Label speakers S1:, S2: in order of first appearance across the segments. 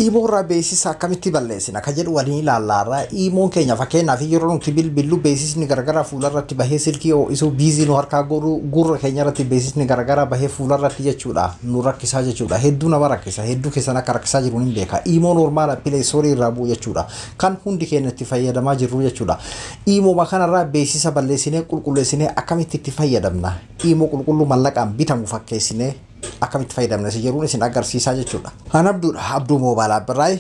S1: Imo beesis akkamitti balleessina ka jedhu waliin ilaallaarra imoon keenya fakkeenyaaf yeroo nuti bilbilu beesisni garagara fuularratti bahee silkii isu biizii nu harkaa gurra keenya irratti beesisni garagara bahee fuularratti jechuudha nu rakkisaa jechuudha hedduu nama rakkisa hedduu keessan akka rakkisaa jiru hin beeka imo normaala Play Store irraa bu'u jechuudha kan hundi keenya itti fayyadamaa jirru jechuudha imo makanarraa beesisa balleessinee qulqulleessinee akkamitti itti fayyadamna imo qulqulluu mallaqaan bitamu fakkeessinee akkamitti fayyadamna si jiruun isin agarsiisaa jechuudha. Kan Abduu Moobaayilaa Birraay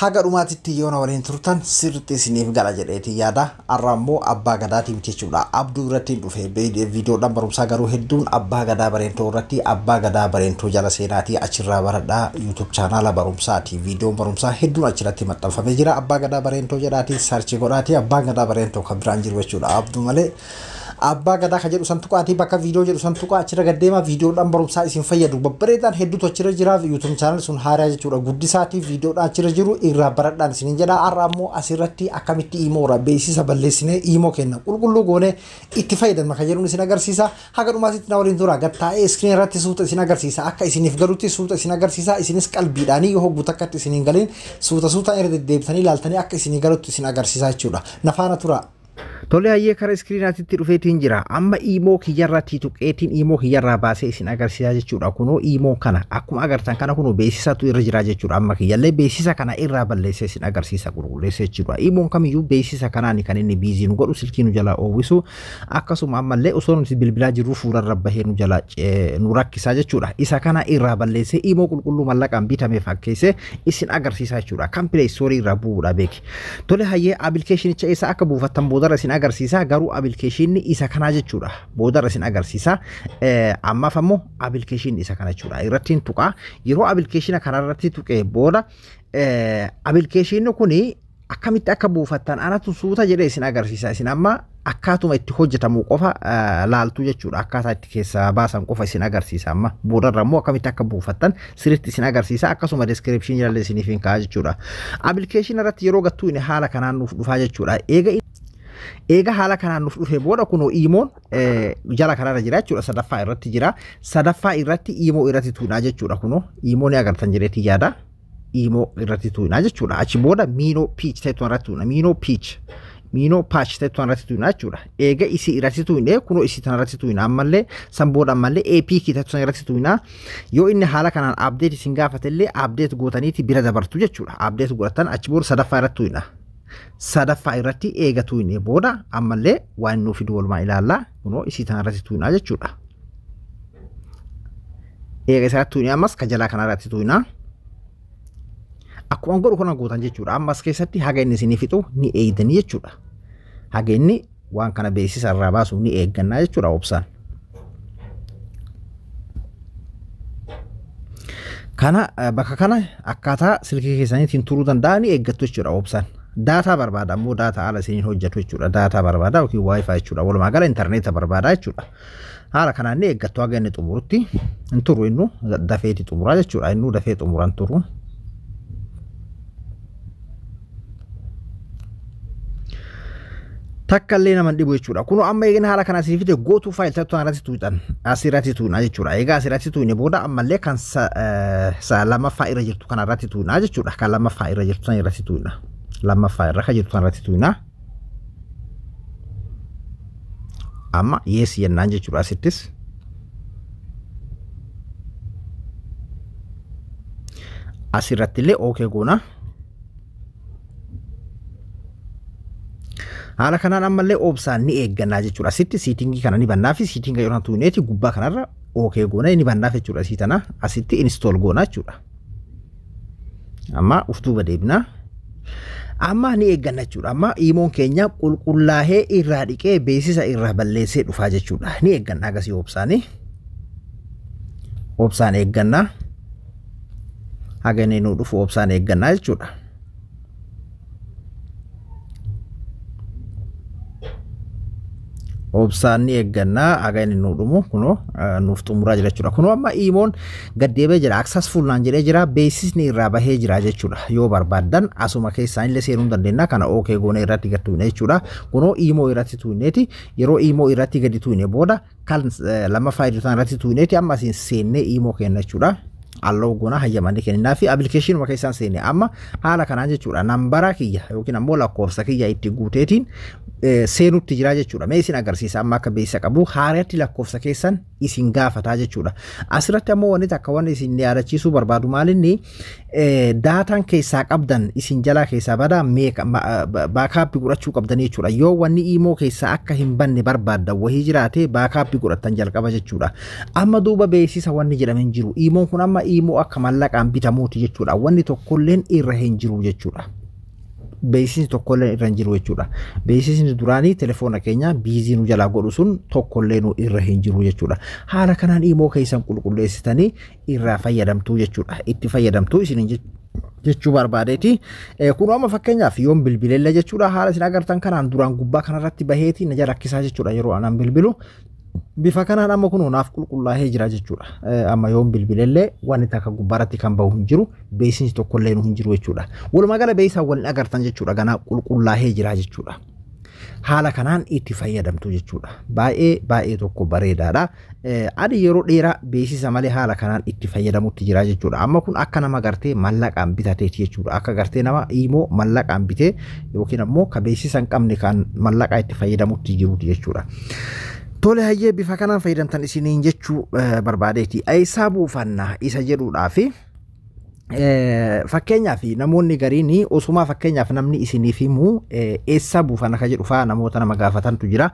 S1: haga dhumaatitti yoona waliin turtan sirriitti isiniif gala jedheeti yaada har'a immoo abbaa gadaatiif jechuudha. Abduu irratti dhufee viidiyoodhaan barumsaa garuu hedduun abbaa gadaa bareentoo irratti abbaa gadaa bareentoo jala seenaatii achirraa baradhaa YouTube chaanaala barumsaati viidiyoon barumsaa hedduun achirratti maxxanfamee jira abbaa gadaa bareentoo jedhaatii sarchi godhaatii abbaa gadaa bareentoo kan biraan jiru jechuudha. Abduu malee Abba gada ka jedhu santuqaati bakka viidiyoo jedhu santuqa achira gaddeema viidiyoodhaan barumsaa isin fayyadu babbareedaan hedduutu achira jira YouTube channel sun haaraa jechuudha guddisaati viidiyoodhaan achira jiru irraa baradhaan isin jedha har'a ammoo asirratti akkamitti imoora beeksisa balleessinee imoo kenna qulqulluu goone itti fayyadamna ka jedhuun isin agarsiisa haga dhumaatitti na waliin dura gattaa'ee iskiriin irratti suuta isin agarsiisa akka isiniif galutti suuta isin agarsiisa isinis qalbiidhaanii yoo hoggu takkatti isiniin galiin suuta irra deddeebitanii ilaaltanii akka isinii galutti isin agarsiisa jechuudha nafaana tura. Tole hayyee kara iskiriinaatitti dhufeetiin jira amma imo kiyyarratti tuqeetiin imo kiyyarraa baasee isin agarsiisaa jechuudha kunoo imo kana akkuma agartan kana kunoo beeksisatu irra jira jechuudha amma kiyyallee beeksisa kana irraa balleessee isin agarsiisa qulqulleessee jechuudha imoon kamiyyuu beeksisa kanaani kan inni biizii nu godhu silkii nu jala oowwisu akkasuma ammallee osoo nuti bilbilaa jirru fuularra bahee nu jala nu rakkisaa jechuudha isa kana irraa balleessee imo qulqulluu mallaqaan bitame fakkeessee isin agarsiisaa jechuudha kan Play Store irraa bu'uudha beeki tole hayyee appilikeeshinicha isa akka buufattan boodarra isin agarsiisa garuu appilikeeshinni isa kana jechuudha boodarra isin agarsiisa ammaaf ammoo appilikeeshinni isa kana jechuudha irrattiin tuqaa yeroo appilikeeshina kanarratti tuqee booda appilikeeshinni kuni akkamitti akka buufattan anatu suuta jedhee isin agarsiisa isin amma akkaatuma itti hojjetamu qofa laaltu jechuudha akkaataa itti keessa baasan qofa isin agarsiisa amma boodarra immoo akkamitti akka buufattan sirriitti isin agarsiisa akkasuma description jallee isiniif hin kaa'a jechuudha appilikeeshina irratti yeroo gattuu inni haala kanaan nuuf dhufaa jechuudha eega haala kanaan nuuf dhufe booda kunoo imoon jala kanarra jira jechuudha sadaffaa irratti jira sadaffaa irratti imoo irratti tuunaa jechuudha kunoo imoo ni agartan jireetii yaada imoo irratti tuunaa jechuudha achi booda miinoo piich ta'etu irratti tuuna miinoo paach ta'etu irratti tuunaa jechuudha eega isi irratti tuunee kunoo isi tan irratti tuunaa ammallee san booda ammallee AP ta'etu san irratti tuunaa yoo inni haala kanaan update isin gaafatellee update gootaniiti bira dabartu jechuudha update godhatan achi booda sadaffaa irratti tuunaa sadaffaa irratti eegatu inni booda ammallee waan nuuf fidu walumaa ilaallaa kunoo isii tan irratti tuunaa jechuudha eega isaatti tuunaa ammas ka jalaa kana irratti tuunaa akkuma godhu kana gootan jechuudha ammas keessatti haga inni isinii fixu ni eegdanii jechuudha haga inni waan kana beeksisa irraa baasu ni eeggannaa jechuudha obsaan kana bakka kana akkaataa silkii keessaniitiin turuu danda'an ni eeggattu jechuudha obsaan data barbaada ammoo data ala isiniin hojjetu jechuudha data barbaada yookiin wifi jechuudha walumaa gala internet barbaada jechuudha haala kanaan ni eeggattu haga inni xumurutti hin turu innu dafeeti xumuraa jechuudha innu dafee xumuran turu takkallee naman dhibu jechuudha kuno amma eegna haala kana siifite go to file ta'u irratti tuutan asirratti tuuna jechuudha eega asirratti tuune booda ammallee kan sa lammaffaa irra jirtu kana irratti tuuna jechuudha kan lammaffaa irra jirtu san irratti tuuna lammaffaa irra ka jirtu san irratti tuuna amma yes yennaan jechuudha asittis asirratti illee okay goona haala kanaan ammallee obsaan ni eeggannaa jechuudha asitti siitingii kana ni bannaa fi siitinga yoo tuuneeti gubbaa kanarra okay goona ni bannaa jechuudha siitana asitti install goona jechuudha amma uftuuba deebina amma ni eegganna jechuudha amma imoon keenya qulqullaahee irraa dhiqee beeksisa irraa balleessee dhufaa jechuudha ni eegganna agasii obsaan eeggannaa haga inni nu dhufu obsaan eeggannaa jechuudha obsaan ni eeggannaa haga inni nu dhumu kunoo nuuf xumuraa jira jechuudha kunoo amma imoon gaddeebee jira successful naan jedhee jira beeksisni irraa bahee jira jechuudha yoo barbaaddan asuma keessaan illee seenuu dandeenya kana okay goone irratti gattuune jechuudha kunoo imoo irratti tuuneeti yeroo imoo irratti gadi tuune booda kan lammaffaa irratti tuuneeti amma isin seennee imoo kenna jechuudha allow goona hayyamanii kenninaa fi application maka isaan seene amma haala kanaan jechuudha nambara kiyya yookiin ammoo lakkoofsa kiyya itti guuteetiin seenutti jira jechuudha mee isin agarsiisa amma akka beeysa qabu haareetti lakkoofsa keessan isin gaafataa jechuudha asirratti ammoo wanti takka wanni isin yaadachiisuu barbaadu maalinni daataan keessaa qabdan isin jalaa keessaa bada baakaappii godhachuu qabdan jechuudha yoo wanni iimoo keessaa akka hin banne barbaadda wahii jiraate baakaappii godhatan jalqaba jechuudha amma duuba beeksisa wanni jedhamen jiru iimoon kun amma iimoo akka mallaqaan bitamuuti jechuudha wanni tokkolleen irra hin jiru jechuudha beeksisni tokkolleen irra hin jiru jechuudha beeksisni duraanii telefoona keenya biizii nu jalaa godhu sun tokkolleen irra hin jiru jechuudha haala kanaan iimoo keessan qulqulleessitanii irraa fayyadamtuu jechuudha itti fayyadamtuu isin jechuu barbaadeeti kun amma fakkeenyaaf yoon bilbileella jechuudha haala isin agartan kanaan duraan gubbaa kanarratti baheeti na jala rakkisaa jechuudha yeroo anaan bilbilu bifa kanaan amma kun naaf qulqullaa'ee jira jechuudha amma yoon bilbilellee wanni takka gubbaarratti kan bahu hin jiru beeksisni tokkollee hin jiru jechuudha walumaa gala beeksisaa waliin agartan jechuudha ganaa qulqullaa'ee jira jechuudha haala kanaan itti fayyadamtu jechuudha baay'ee tokko bareedaadha ani yeroo dheeraa beeksisa malee haala kanaan itti fayyadamutti jira jechuudha amma kun akka nama gartee mallaqaan bitateeti jechuudha akka gartee nama iimoo mallaqaan bitee yookiin ammoo ka beeksisa hin qabne kan mallaqaa itti fayyadamutti jiruuti jechuudha tole hayyee bifa kanaan fayyadamtan isiniin jechuu barbaadeeti eessaa buufannaa isa jedhuudhaaf fakkeenyaaf namoonni gariin osuma fakkeenyaaf namni isiniif himu eessaa buufanna ka jedhu faa namoota nama gaafatantu jira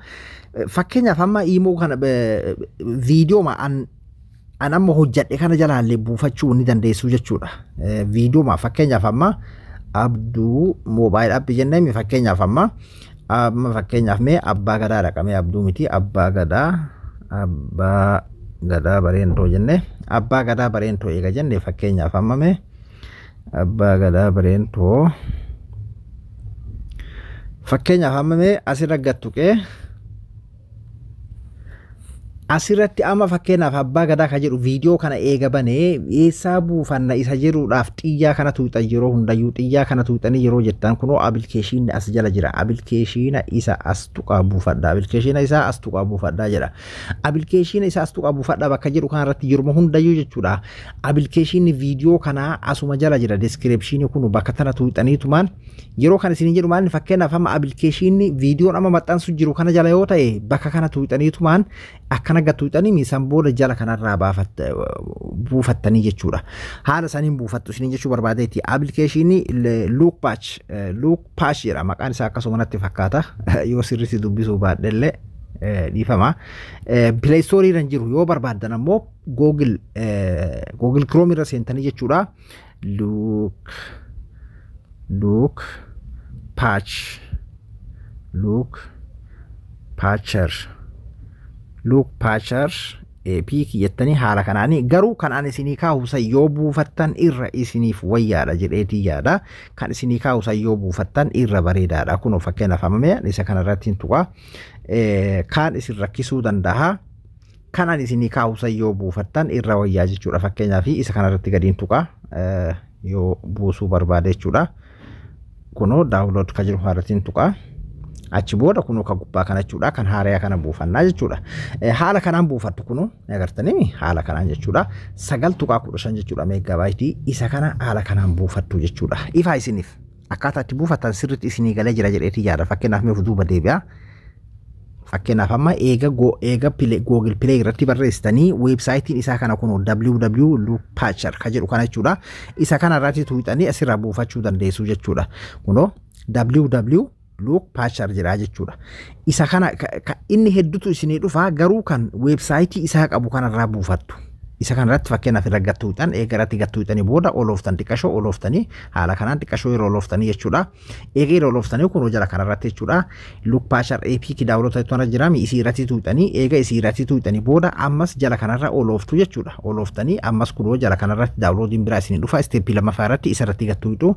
S1: fakkeenyaaf amma iimoo kana viidiyooma an amma hojjadhe kana jalaallee buufachuu ni dandeessu jechuudha viidiyooma fakkeenyaaf amma abduu moobaayil app jennee fakkeenyaaf amma fakkeenyaaf mee abbaa gadaa dhaqamee abduu miti abbaa gadaa bareentoo jenne abbaa gadaa bareentoo eega jenne fakkeenyaaf amma mee abbaa gadaa bareentoo fakkeenyaaf amma mee asirra gattuqee asirratti amma fakkeenyaaf abbaa gadaa ka jedhu viidiyoo kana eega banee eessaa buufanna isa jedhuudhaaf xiyyaa kana tuuxan yeroo hundayyuu xiyyaa kana tuuxanii yeroo jettan kunoo appilikeeshinni as jala jira appilikeeshina isa as tuqaa buufadha appilikeeshina isaa as tuqaa buufadhaa jedha appilikeeshina isaa as tuqaa buufadhaa bakka jedhu kanarratti yeroo hundayyuu jechuudha appilikeeshinni viidiyoo kanaa asuma jala jira descriptionii kun bakka tana tuuxaniitumaan yeroo kana isin jedhu maalni fakkeenyaaf amma appilikeeshinni viidiyoon amma maxxansu jiru kana jala yoo ta'e bakka kana tuuxaniitumaan akkana gattuutanii miisaan booda jala kanarraa buufattanii jechuudha haala saniin buufattu isin jechuu barbaadeeti appilikeeshinii look patch jedha maqaan isaa akkasumatti fakkaata yoo sirriitti dubbisuu baadhellee dhiifama play store irra jiru yoo barbaaddan ammoo google chrome irra seentanii jechuudha look patcher peak jettanii haala kanaanii garuu kan ani isinii kaa'usa yoo buufattan irra isiniif wayyaadha jedheetii yaada kan isinii kaa'usa yoo buufattan irra bareedaadha kunoo fakkeenyaaf amamee isa kanarratti hin tuqa kan isin rakkisuu danda'a kan ani isinii kaa'usa yoo buufattan irra wayyaa jechuudha fakkeenyaaf isa kanarratti gadiin tuqa yoo buusuu barbaade jechuudha kunoo daawunlood ka jiru haaratiin tuqa achi booda kunoo ka gubbaa kana jechuudha kan haaraya kana buufannaa jechuudha haala kanaan buufattu kunoo agartanii haala kanaan jechuudha 9.15 jechuudha meegaabaaytii isa kana haala kanaan buufattu jechuudha ifaa isiniif akkaataa itti buufattan sirriitti isinii galee jira jedheetii yaada fakkeenyaaf mee duuba deebi'a fakkeenyaaf amma eega Google Play irratti barreessitanii weebsaayitiin isaa kana kunoo www.lookpatcher ka jedhu kana jechuudha isa kana irratti tuuxanii asirraa buufachuu dandeessu jechuudha kunoo www.lookpatcher jedha jechuudha isa kana inni hedduutu isinii dhufa garuu kan weebsaayitii isaa qabu kanarraa buufattu isa kanarratti fakkeenyaaf irra gattuuxan eegaratti gattuuxanii booda oloftanii xiqqashoo oloftanii haala kanaan xiqqashoo yeroo oloftanii jechuudha eega yeroo oloftanii kunoo jala kanarratti jechuudha lookpatcher app ki daawwattoota toona jiraami isii irratti tuuxanii eega isii irratti tuuxanii booda ammas jala kanarra oloftu jechuudha oloftanii ammas kunoo jala kanarratti daawwattoodiin biraa isinii dhufa isteeppii lammaffaa irratti isa irratti gattuuxu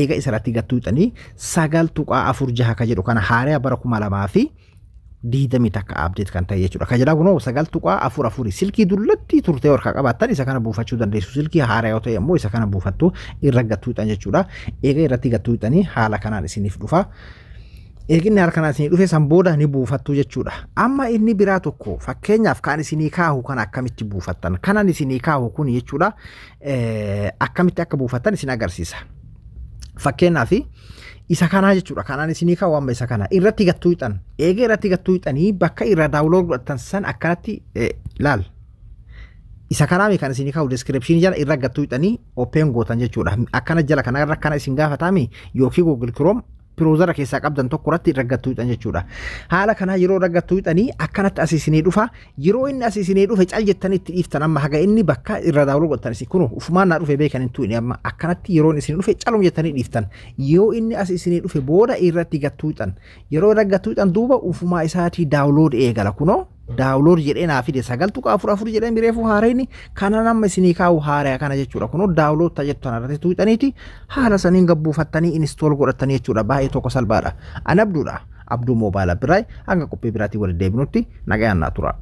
S1: eega isa irratti gattuuxanii 9.46 ka jedhu kana haaraya bara 2000 diidamii takka update kan ta'e jechuudha ka jedhaa kunoo 9.44 silkii dullatti turtee warqa qabaattan isa kana buufachuu dandeessu silkii haaraa yoo ta'e immoo isa kana buufattu irra gattuuxan jechuudha eega irratti gattuuxanii haala kanaan isiniif dhufa eeginni harkaan isinii dhufe san booda ni buufattu jechuudha. Amma inni biraa tokko fakkeenyaaf kan isinii kaahu kan akkamitti buufattan kanan isinii kaahu kun jechuudha akkamitti akka buufattan isin agarsiisa. Fakkeenyaaf isa kana jechuudha kanan isinii kaahu amma isa kana irratti gattuuxan eega irratti gattuuxanii bakka irra daawulood godhatan san akkanatti laal. Isa kanaa kan isinii kaahu description jala irra gattuuxanii open gootan jechuudha. Akkana jala kana irra kana isin gaafatami yookiin Google Chrome browser keessaa qabdan tokko irratti raggattuuxan jechuudha. Haala kana yeroo raggattuuxanii akkanatti asiisinii dhufa yeroo inni asiisinii dhufe cal jettanii itti dhiiftan amma haga inni bakka irra daawuloo godhatan isin kun ufumaan naa dhufe beekan hin tu'ini amma akkanatti yeroo isin dhufe calum jettanii dhiiftan yoo inni asiisinii dhufe booda irratti gattuuxan yeroo raggattuuxan duuba ufumaa isaatii daawulood eegala kunoo daawulood jedhee naa fide 9.44 jedhee mireefu haarayni kana nama isinii kaawu haaraya kana jechuudha kunoo daawulood tajettan irratti tuuxaniiti haala saniin gabbuufattanii install godhatanii jechuudha baay'ee tokko salphaadha. Ani Abduudha Abduu moobaayila biraay hanga qophii biraatii walitti deebinutti nagayaan naa tura.